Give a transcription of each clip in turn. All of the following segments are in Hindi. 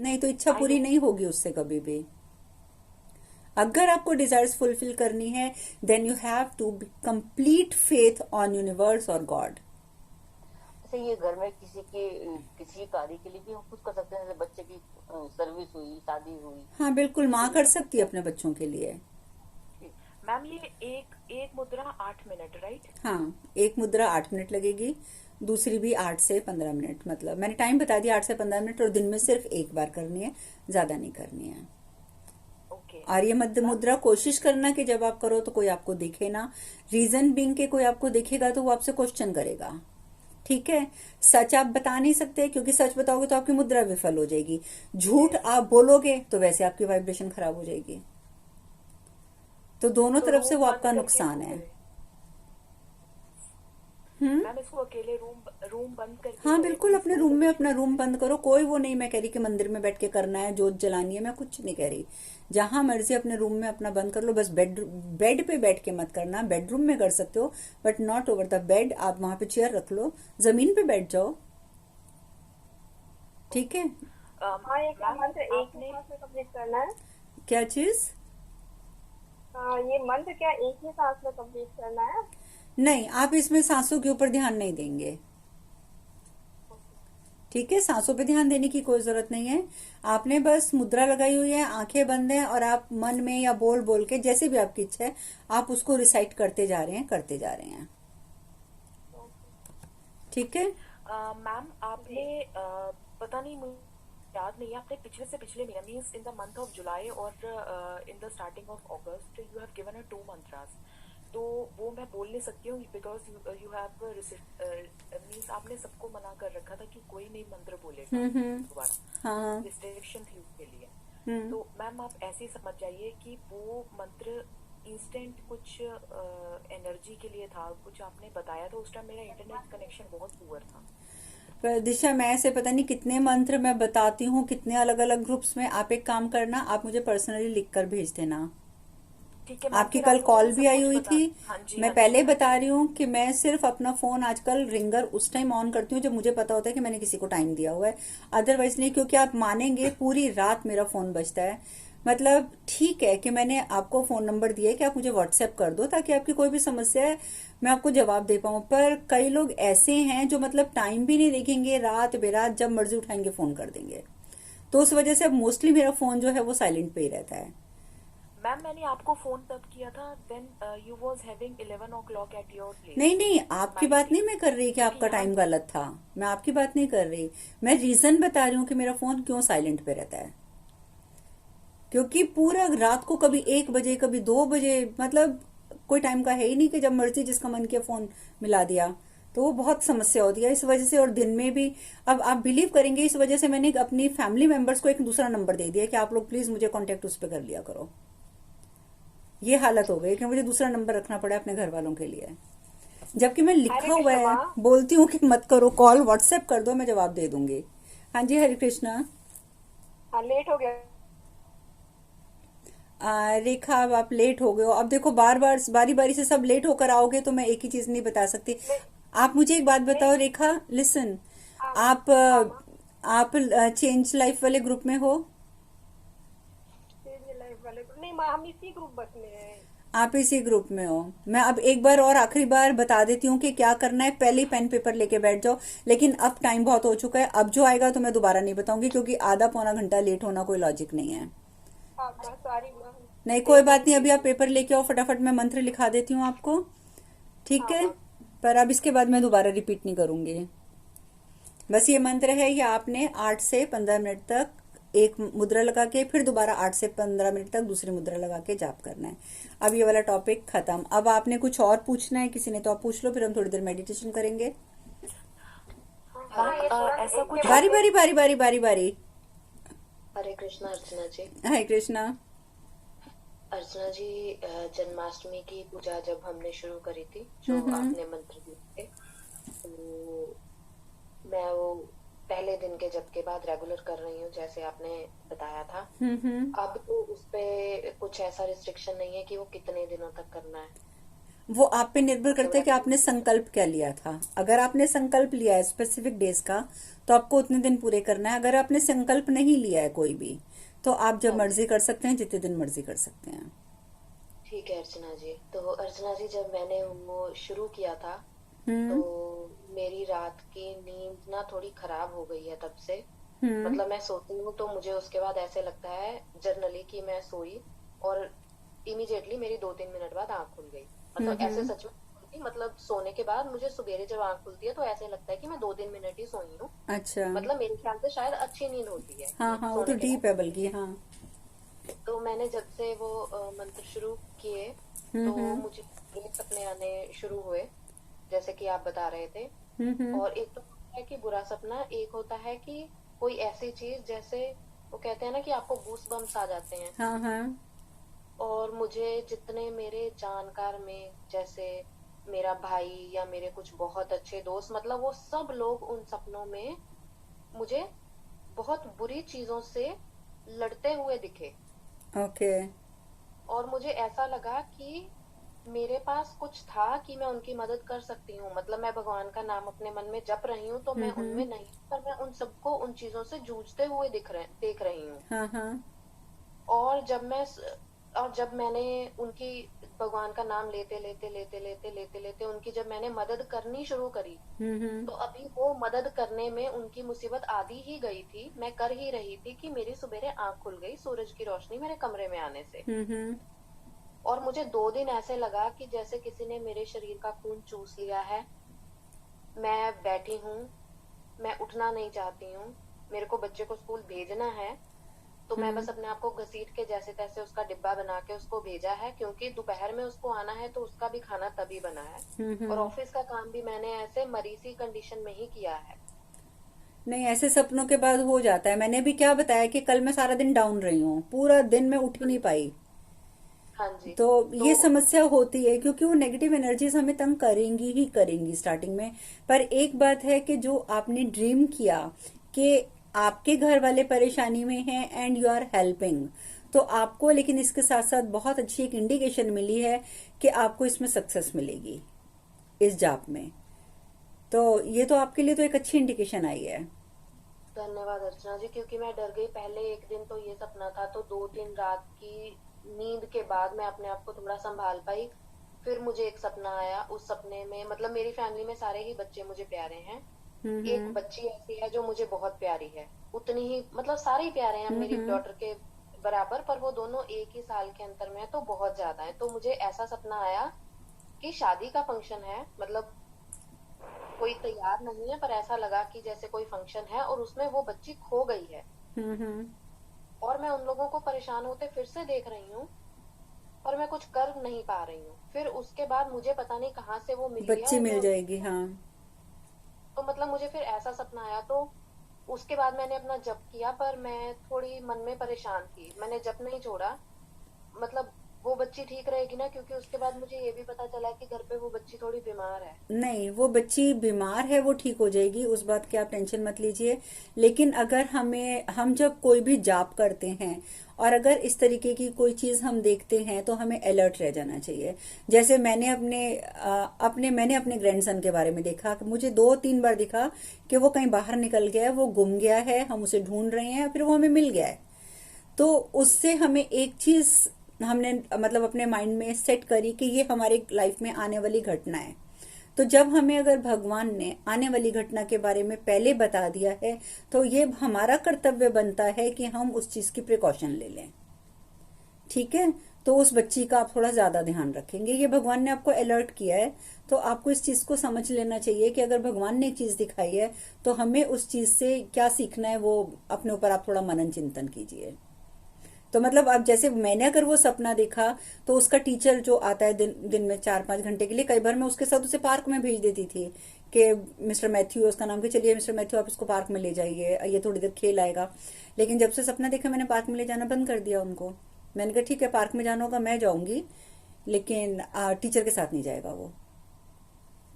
नहीं तो इच्छा आई पूरी नो। नहीं होगी उससे कभी भी। अगर आपको डिजायर्स फुलफिल करनी है, then you have to be complete faith on universe और गॉड। जैसे ये घर में किसी कार्य के लिए भी हम कुछ कर सकते हैं, जैसे बच्चे की सर्विस हुई, शादी हुई, हाँ बिल्कुल, उसके माँ लिए कर कर सकती सकते है हैं। अपने बच्चों के लिए। मैम ये एक एक मुद्रा 8 मिनट, राइट? हाँ, एक मुद्रा 8 मिनट लगेगी, दूसरी भी 8 से 15 मिनट, मतलब मैंने टाइम बता दिया 8 से 15 मिनट, और दिन में सिर्फ एक बार करनी है, ज्यादा नहीं करनी है। ओके और ये मध्य मैम। मुद्रा कोशिश करना कि जब आप करो तो कोई आपको दिखे ना। रीजन बिंग के कोई आपको दिखेगा तो वो आपसे क्वेश्चन करेगा। ठीक है। सच आप बता नहीं सकते, क्योंकि सच बताओगे तो आपकी मुद्रा विफल हो जाएगी। झूठ यस। आप बोलोगे तो वैसे आपकी वाइब्रेशन खराब हो जाएगी। तो दोनों तो तरफ से वो रूम बंद आपका करके नुकसान इसको है। करे? हम्म। मैम इसको अकेले रूम रूम बंद करके हाँ करे, बिल्कुल, मीन्स अपने घर रूम से में कुछ अपना नहीं रूम करे? बंद करो, कोई वो नहीं मैं कह रही कि मंदिर में बैठ के करना है, जोत जलानी है, मैं कुछ नहीं कह रही। जहां मर्जी अपने रूम में अपना बंद कर लो, बस बेड पे बैठ के मत करना। बेडरूम में कर सकते हो, but not over the bed. आप वहां पे चेयर रख लो, जमीन पे बैठ जाओ। ठीक ओके। है। हाँ, ये क्या मैम मंत्र एक ही आपने सांस में कंप्लीट करना है? क्या चीज? हाँ, ये मंत्र क्या एक ही सांस में कंप्लीट करना है? नहीं, आप इसमें सांसों के ऊपर ध्यान नहीं देंगे। ओके। ठीक है, सांसों पे ध्यान देने की कोई जरूरत नहीं है। आपने बस मुद्रा लगाई हुई है, आंखें बंद है, और आप मन में या बोल बोल के, जैसे भी आपकी इच्छा है, आप उसको रिसाइट करते जा रहे हैं, करते जा रहे हैं। ओके। ठीक है। मैम जी। आपने पता नहीं, मुझे याद नहीं है, आपने पिछले से पिछले महीने, means in the month of July और in the starting of August, you have given a 2 mantras. तो वो मैं बोल नहीं सकती हूँ बिकॉज यू हैव मीन्स आपने सबको मना कर रखा था कि कोई नहीं मंत्र बोलेगा हम्म। दोबारा, हाँ। रिस्ट्रिक्शन थी उसके लिए। हम्म। तो मैम आप ऐसे ही समझ जाइए कि वो मंत्र इंस्टेंट कुछ एनर्जी के लिए था, कुछ आपने बताया था उस टाइम, मेरा इंटरनेट कनेक्शन बहुत पुअर था। पर दिशा, मैं ऐसे पता नहीं कितने मंत्र मैं बताती हूँ, कितने अलग अलग ग्रुप्स में। आप एक काम करना, आप मुझे पर्सनली लिख कर भेज देना। ठीक है मैम, आपकी फिर कल आपको कॉल मैं भी सब आई कुछ हुई बता। थी। हाँ जी, मैं हाँ जी, पहले हाँ बता जी। रही हूँ कि मैं सिर्फ अपना फोन आजकल रिंगर उस टाइम ऑन करती हूँ जब मुझे पता होता है कि मैंने किसी को टाइम दिया हुआ है। अदरवाइज नहीं, क्योंकि आप मानेंगे पूरी रात मेरा फोन बजता है। मतलब ठीक है कि मैंने आपको फोन नंबर दिया है कि आप मुझे व्हाट्सएप कर दो, ताकि आपकी कोई भी समस्या है मैं आपको जवाब दे पाऊँ। पर कई लोग ऐसे हैं जो मतलब टाइम भी नहीं देखेंगे, रात बेरात जब मर्जी उठाएंगे फोन कर देंगे। तो उस वजह से अब मोस्टली मेरा फोन जो है वो साइलेंट पे ही रहता है। मैम मैंने आपको फोन तब किया था when you was having 11 o'clock at your place, नहीं नहीं, आपकी बात नहीं 9 p.m. मैं कर रही कि क्योंकि आपका यहाँ टाइम गलत था। मैं आपकी बात नहीं कर रही। मैं रीजन बता रही हूँ कि मेरा फोन क्यों साइलेंट पे रहता है। क्योंकि पूरा रात को कभी 1 बजे कभी 2 बजे, मतलब कोई टाइम का है ही नहीं कि जब मर्जी जिसका मन किया फोन मिला दिया। तो वो बहुत समस्या होती है इस वजह से। और दिन में भी, अब आप बिलीव करेंगे, इस वजह से मैंने अपनी फैमिली मेंबर्स को एक दूसरा नंबर दे दिया कि आप लोग प्लीज मुझे कांटेक्ट उस पर कर लिया करो। ये हालत हो गई कि मुझे दूसरा नंबर रखना पड़ा अपने घर वालों के लिए। जबकि मैं हरे लिखा हुआ कृष्ण है, माँ। बोलती हूँ कि मत करो कॉल, व्हाट्सएप कर दो, मैं जवाब दे दूंगी। हाँ जी, हरे कृष्णा। हाँ, लेट हो गया। रेखा, अब आप लेट हो गए हो। अब देखो, बार बार बारी बारी से सब लेट होकर आओगे तो मैं एक ही चीज नहीं बता सकती। नहीं। आप मुझे एक बात नहीं। बताओ रेखा, लिसन। हाँ। आप हाँ माँ। आप चेंज लाइफ वाले ग्रुप में हो? चेंज लाइफ वाले को नहीं माँ, हम इसी ग्रुप बस में हैं। आप इसी ग्रुप में हो। मैं अब एक बार और आखिरी बार बता देती हूँ कि क्या करना है। पहले ही पेन पेपर लेके बैठ जाओ। लेकिन अब टाइम बहुत हो चुका है, अब जो आएगा तो मैं दोबारा नहीं बताऊंगी, क्योंकि आधा पौना घंटा लेट होना कोई लॉजिक नहीं है। हाँ माँ, सॉरी माँ। नहीं, कोई देख बात नहीं, लेंगे अभी इस आप बार। पेपर लेके आओ फटाफट, मैं मंत्र लिखा देती हूँ आपको। ठीक हाँ है। माँ। पर अब इसके बाद मैं दोबारा रिपीट नहीं करूंगी। बस ये मंत्र है, ये आपने 8 से 15 मिनट तक एक मुद्रा लगा के, फिर दोबारा 8 से 15 मिनट तक दूसरी मुद्रा लगा के जाप करना है। अब ये वाला टॉपिक खत्म। अब आपने कुछ और पूछना है किसी ने तो आप पूछ लो, फिर हम थोड़ी देर मेडिटेशन करेंगे। हाँ हाँ, मैम ये तुरंत ऐसा एक के कुछ। बारी बाद बारी एक। बारी बारी बारी बारी। हरे कृष्णा अर्चना जी। हरे कृष्णा। अर्चना जी, जन्माष्टमी की पूजा जब हमने शुरू करी थी, जो हम्म। आपने मंत्र दिए थे, तो मैं वो पहले दिन के जप के बाद रेगुलर कर रही हूँ जैसे आपने बताया था। हम्म। अब तो उस पे कुछ ऐसा रिस्ट्रिक्शन नहीं है कि वो कितने दिनों तक करना है? वो आप पे निर्भर उसके करता है बाद कि आपने संकल्प क्या लिया था। अगर आपने संकल्प लिया है स्पेसिफिक डेज का, तो आपको उतने दिन पूरे करना है। अगर आपने संकल्प नहीं लिया है कोई भी, तो आप जब हाँ जी, मर्जी कर सकते हैं, जितने दिन मर्जी कर सकते हैं। ठीक है अर्चना जी। तो अर्चना जी, जब मैंने वो शुरू किया था तो हम्म। मेरी रात की नींद ना थोड़ी खराब हो गई है तब से। हम्म। मतलब मैं सोती हूँ तो मुझे उसके बाद ऐसे लगता है जनरली कि मैं सोई और इमीडिएटली मेरी 2-3 मिनट बाद आंख खुल गई। मतलब ऐसे हम्म। सच में खुलती, मतलब सोने के बाद मुझे सवेरे जब आंख खुलती है तो ऐसे लगता है कि मैं 2-3 मिनट ही सोई हूँ। अच्छा। मतलब मेरे ख्याल से शायद अच्छी नींद होती है हाँ ये हाँ, वो तो सोने के बाद। डीप है बल्कि। हाँ। तो मैंने जब से वो मंत्र शुरू किए तो हम्म। मुझे ये सपने आने शुरू हुए जैसे कि आप बता रहे थे। हम्म। और एक तो होता है कि बुरा सपना, एक होता है कि कोई ऐसी चीज जैसे वो कहते हैं ना कि आपको गूस बम्स आ जाते हैं। हाँ हाँ। और मुझे जितने मेरे जानकार में जैसे मेरा भाई या मेरे कुछ बहुत अच्छे दोस्त, मतलब वो सब लोग उन सपनों में मुझे बहुत बुरी चीजों से लड़ते हुए दिखे। ओके। और मुझे ऐसा लगा कि मेरे पास कुछ था कि मैं उनकी मदद कर सकती हूँ। मतलब मैं भगवान का नाम अपने मन में जप रही हूँ तो मैं हम्म। उनमें नहीं, पर मैं उन सबको उन चीजों से जूझते हुए देख रही हूँ। हाँ हाँ। और और जब मैंने उनकी भगवान का नाम लेते उनकी जब मैंने मदद करनी शुरू करी, हम्म। तो अभी वो मदद करने में उनकी मुसीबत आधी ही गई थी, मैं कर ही रही थी कि मेरी सुबह आंख खुल गई सूरज की रोशनी मेरे कमरे में आने से। हम्म। और मुझे 2 दिन ऐसे लगा कि जैसे किसी ने मेरे शरीर का खून चूस लिया है। मैं बैठी हूँ, मैं उठना नहीं चाहती हूँ। मेरे को बच्चे को स्कूल भेजना है तो मैं हम्म। बस अपने आप को घसीट के जैसे तैसे उसका डिब्बा बना के उसको भेजा है, क्योंकि दोपहर में उसको आना है तो उसका भी खाना तभी बना है। और हम्म। ऑफिस का काम भी मैंने ऐसे मरीज कंडीशन में ही किया है। नहीं, ऐसे सपनों के बाद हो जाता है। मैंने भी क्या बताया कि कल मैं सारा दिन डाउन रही हूँ, पूरा दिन मैं उठ ही हाँ नहीं जी, पाई। हाँ जी। तो तो ये समस्या होती है क्योंकि वो नेगेटिव एनर्जीज हमें तंग करेंगी ही करेंगी स्टार्टिंग में। पर एक बात है कि जो आपने ड्रीम किया कि आपके घर वाले परेशानी में हैं एंड यू आर हेल्पिंग, तो आपको लेकिन इसके साथ साथ बहुत अच्छी एक इंडिकेशन मिली है कि आपको इसमें सक्सेस मिलेगी, इस जॉब में। तो ये तो आपके लिए तो एक अच्छी इंडिकेशन आई है। धन्यवाद अर्चना जी, क्योंकि मैं डर गई। पहले एक दिन तो ये सपना था तो 2-3 रात की नींद के बाद मैं अपने आप को थोड़ा संभाल पाई। फिर मुझे एक सपना आया, उस सपने में मतलब मेरी फैमिली में सारे ही बच्चे मुझे प्यारे हैं। एक हम्म। बच्ची ऐसी है जो मुझे बहुत प्यारी है, उतनी ही मतलब सारे ही प्यारे हैं मेरी हम्म। डॉटर के बराबर, पर वो दोनों एक ही साल के अंतर में है तो बहुत ज्यादा है। तो मुझे ऐसा सपना आया कि शादी का फंक्शन है, मतलब कोई तैयार नहीं है पर ऐसा लगा कि जैसे कोई फंक्शन है और उसमें वो बच्ची खो गई है। हम्म। और मैं उन लोगों को परेशान होते फिर से देख रही हूँ, पर मैं कुछ कर नहीं पा रही हूँ। फिर उसके बाद मुझे पता नहीं कहाँ से वो मिल गया बच्ची और मैं मिल जाएगी, उसको, हाँ। तो मतलब मुझे फिर ऐसा सपना आया। तो उसके बाद मैंने अपना जप किया, पर मैं थोड़ी मन में परेशान थी, मैंने जप नहीं छोड़ा। मतलब वो बच्ची ठीक रहेगी ना, क्योंकि उसके बाद मुझे ये भी पता चला कि घर पे वो बच्ची थोड़ी बीमार है। नहीं, वो बच्ची बीमार है, वो ठीक हो जाएगी, उस बात की आप टेंशन मत लीजिए। लेकिन अगर हम जब कोई भी जाप करते हैं और अगर इस तरीके की कोई चीज हम देखते हैं तो हमें अलर्ट रह जाना चाहिए। जैसे मैंने अपने ग्रैंडसन के बारे में देखा कि मुझे 2-3 बार दिखा कि वो कहीं बाहर निकल गया है, वो गुम गया है, हम उसे ढूंढ रहे हैं, फिर वो हमें मिल गया है। तो उससे हमें एक चीज हमने मतलब अपने माइंड में सेट करी कि ये हमारे लाइफ में आने वाली घटना है। तो जब हमें अगर भगवान ने आने वाली घटना के बारे में पहले बता दिया है, तो ये हमारा कर्तव्य बनता है कि हम उस चीज की प्रिकॉशन ले लें। ठीक है। तो उस बच्ची का आप थोड़ा ज्यादा ध्यान रखेंगे, ये भगवान ने आपको अलर्ट किया है। तो आपको इस चीज को समझ लेना चाहिए कि अगर भगवान ने एक चीज दिखाई है तो हमें उस चीज से क्या सीखना है, वो अपने ऊपर आप थोड़ा मनन चिंतन कीजिए। तो मतलब अब जैसे मैंने अगर वो सपना देखा, तो उसका टीचर जो आता है दिन में 4-5 घंटे के लिए, कई बार मैं उसके साथ उसे पार्क में भेज देती थी कि मिस्टर मैथ्यू उसका नाम, कि चलिए मिस्टर मैथ्यू आप इसको पार्क में ले जाइए, ये थोड़ी देर खेल आएगा। लेकिन जब से सपना देखा, मैंने पार्क में ले जाना बंद कर दिया उनको। मैंने कहा ठीक है, पार्क में जाना होगा मैं जाऊंगी, लेकिन टीचर के साथ नहीं जाएगा वो।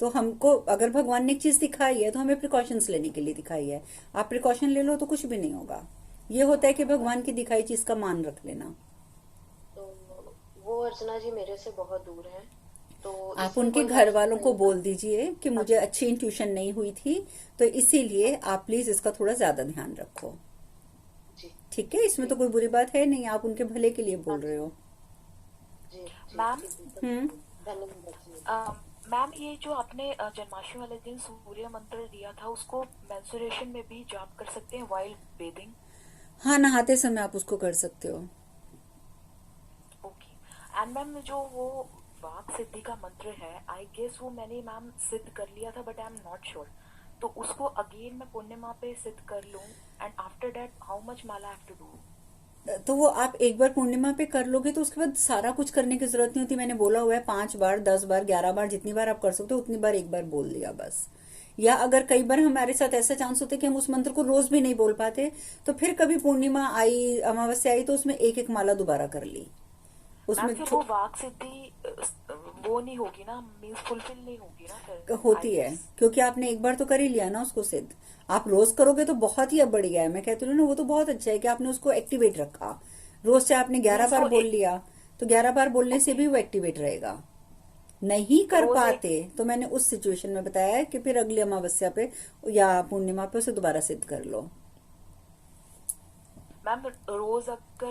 तो हमको अगर भगवान ने एक चीज दिखाई है तो हमें प्रिकॉशंस लेने के लिए दिखाई है। आप प्रिकॉशन ले लो तो कुछ भी नहीं होगा। ये होता है कि भगवान की दिखाई चीज का मान रख लेना। तो वो अर्चना जी मेरे से बहुत दूर है। तो आप इसमें उनके कोई घर मैसेज वालों को नहीं था। बोल दीजिए कि मुझे अच्छी इंट्यूशन नहीं हुई थी, तो इसीलिए आप प्लीज इसका थोड़ा ज्यादा ध्यान रखो। जी। ठीक है, इसमें तो ठीक। कोई बुरी बात है नहीं, आप उनके भले के लिए हाँ बोल रहे जी। हो। जी जी मैम, जी बिल्कुल हम्म। बिल्कुल, धन्यवाद अर्चना जी। अ, मैम ये जो आपने जन्माष्टमी वाले दिन सूर्य मंत्र दिया था उसको मेंस्ट्रुएशन में भी जाप कर सकते हैं वाइल बेदिंग? हाँ, नहाते समय आप उसको कर सकते हो। ओके। एंड मैम जो वो वाक सिद्धि का मंत्र है, आई गेस वो मैंने मैम सिद्ध कर लिया था but I am not sure. तो उसको अगेन मैं पूर्णिमा पे सिद्ध कर लूं and after that how much mala have to do? तो वो आप एक बार पूर्णिमा पे कर लोगे तो उसके बाद सारा कुछ करने की जरूरत नहीं होती। मैंने बोला हुआ है 5 बार, 10 बार, 11 बार, जितनी बार आप कर सकते हो उतनी बार एक बार बोल दिया बस। या अगर कई बार हमारे साथ ऐसा चांस होता है कि हम उस मंत्र को रोज भी नहीं बोल पाते, तो फिर कभी पूर्णिमा आई, अमावस्या आई, तो उसमें एक एक माला दोबारा कर ली मैम उसमें। फिर वो वाक सिद्धि वो नहीं होगी ना, मीन्स फुलफिल नहीं होगी ना फिर, आई होती है, गेस। क्योंकि आपने एक बार तो कर ही लिया ना उसको सिद्ध। आप रोज करोगे तो बहुत ही अब बढ़िया है, मैं कहती हूँ ना, वो तो बहुत अच्छा है कि आपने उसको एक्टिवेट रखा। रोज से आपने ग्यारह मीन्स बार वो बोल एक, लिया, तो 11 बार बोलने से ओके, भी वो एक्टिवेट रहेगा। नहीं कर रोज एक, पाते तो मैंने उस सिचुएशन में बताया है कि फिर अगली अमावस्या पे या पूर्णिमा पे उसे दोबारा सिद्ध कर लो। मैम रोज अगर